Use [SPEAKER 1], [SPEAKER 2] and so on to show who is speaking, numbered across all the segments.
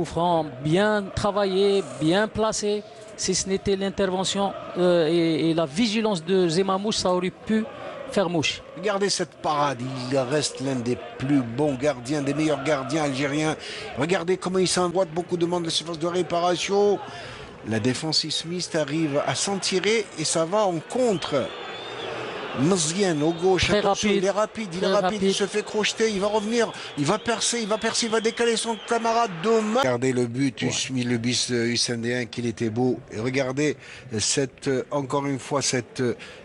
[SPEAKER 1] Coup franc bien travaillé, bien placé. Si ce n'était l'intervention et la vigilance de Zemamouche, ça aurait pu faire mouche.
[SPEAKER 2] Regardez cette parade, il reste l'un des plus bons gardiens, des meilleurs gardiens algériens. Regardez comment il s'envoie, beaucoup de monde de la surface de réparation. La défense islamiste arrive à s'en tirer et ça va en contre. Mziane au gauche,
[SPEAKER 1] Très
[SPEAKER 2] attention,
[SPEAKER 1] rapide,
[SPEAKER 2] il est rapide, il se fait crocheter, il va revenir, il va percer, il va décaler son camarade demain. Regardez le but, le bis Hussein qu'il était beau. Et regardez cette, encore une fois, cette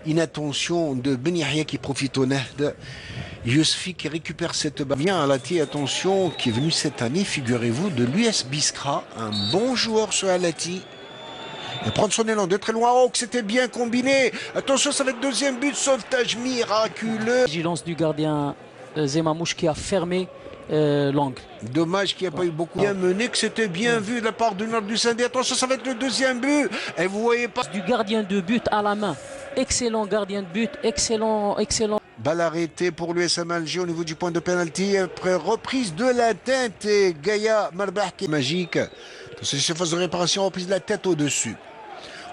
[SPEAKER 2] inattention de Ben Yahya qui profite au Nahd. Yousfi qui récupère cette balle. Vient à Alati, attention, qui est venu cette année, figurez-vous, de l'US Biskra. Un bon joueur ce Alati. Et prendre son élan de très loin. Oh, que c'était bien combiné. Attention, ça va être deuxième but. Sauvetage miraculeux.
[SPEAKER 1] Vigilance du gardien Zemamouche qui a fermé l'angle.
[SPEAKER 2] Dommage qu'il n'y a pas eu beaucoup bien mené, que c'était bien vu de la part du Nord du Saint-Denis. Attention, ça va être le deuxième but. Et vous voyez pas.
[SPEAKER 1] Du gardien de but à la main. Excellent gardien de but. Excellent.
[SPEAKER 2] Balle arrêtée pour l'USM Alger au niveau du point de pénalty. Après reprise de la tête. Et Gaïa Marbah qui est magique. C'est une phase de réparation, reprise de la tête au-dessus.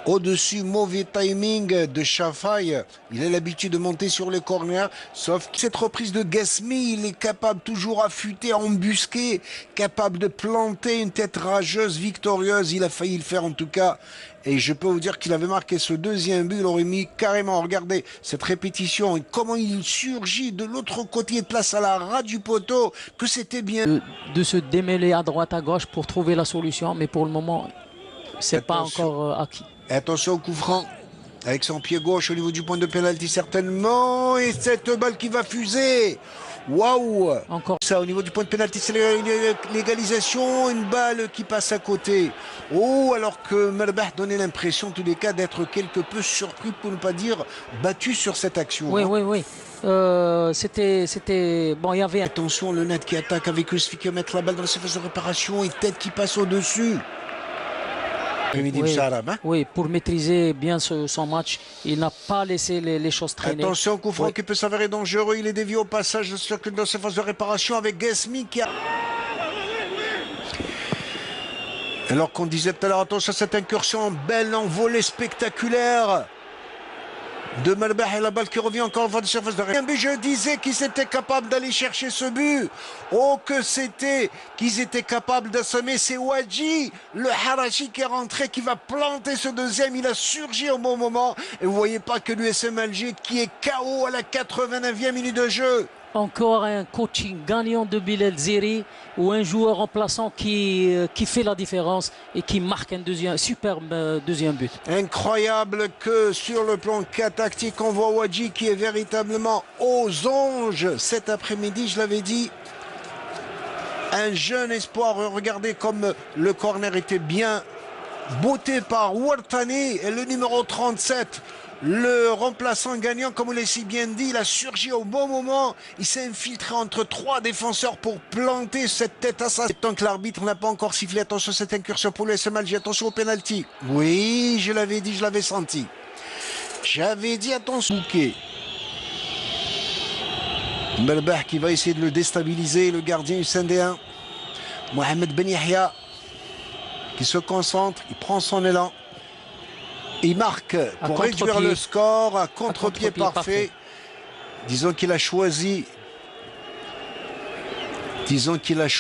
[SPEAKER 2] Au-dessus, mauvais timing de Chafaï. Il a l'habitude de monter sur les corners. Sauf que cette reprise de Gasmi, il est capable toujours affûté, embusqué, capable de planter une tête rageuse, victorieuse. Il a failli le faire en tout cas. Et je peux vous dire qu'il avait marqué ce deuxième but. Il aurait mis carrément, regardez cette répétition et comment il surgit de l'autre côté, place à la ras du poteau, que c'était bien.
[SPEAKER 1] De se démêler à droite, à gauche pour trouver la solution. Mais pour le moment, c'est pas encore acquis.
[SPEAKER 2] Attention au coup franc, avec son pied gauche au niveau du point de pénalty certainement, et cette balle qui va fuser. Waouh!
[SPEAKER 1] Encore
[SPEAKER 2] ça au niveau du point de pénalty, c'est l'égalisation, une balle qui passe à côté. Oh, alors que Marbah donnait l'impression, en tous les cas, d'être quelque peu surpris, pour ne pas dire battu sur cette action.
[SPEAKER 1] Oui. C'était bon, il y avait.
[SPEAKER 2] Attention, le net qui attaque avec Yousfi qui va mettre la balle dans la surface de réparation et tête qui passe au-dessus.
[SPEAKER 1] Oui, pour maîtriser bien son match, il n'a pas laissé les choses traîner.
[SPEAKER 2] Attention, coup franc qui peut s'avérer dangereux. Il est dévié au passage de circuit dans sa phase de réparation avec Gasmi qui a... Alors qu'on disait tout à l'heure, attention à cette incursion, belle envolée spectaculaire de Marbah et la balle qui revient encore en fin de surface de réparation. Mais je disais qu'ils étaient capables d'aller chercher ce but. Oh, que c'était qu'ils étaient capables d'assommer. C'est Ouadji, le Harachi qui est rentré, qui va planter ce deuxième. Il a surgi au bon moment. Et vous voyez pas que l'USM Alger qui est KO à la 89e minute de jeu.
[SPEAKER 1] Encore un coaching gagnant de Bilal Zeri ou un joueur remplaçant qui fait la différence et qui marque un superbe deuxième but.
[SPEAKER 2] Incroyable que sur le plan tactique, on voit Ouadji qui est véritablement aux anges cet après-midi, je l'avais dit. Un jeune espoir, regardez comme le corner était bien botté par Ouartani et le numéro 37. Le remplaçant gagnant, comme vous l'avez si bien dit, il a surgi au bon moment. Il s'est infiltré entre trois défenseurs pour planter cette tête assassine. Tant que l'arbitre n'a pas encore sifflé, attention à cette incursion pour le SM Alger, attention au pénalty. Oui, je l'avais dit, je l'avais senti. J'avais dit attention. Marbah qui va essayer de le déstabiliser, le gardien Hussein. Mohamed Ben Yahya qui se concentre, il prend son élan. Il marque pour réduire le score, à contre-pied parfait. Disons qu'il a choisi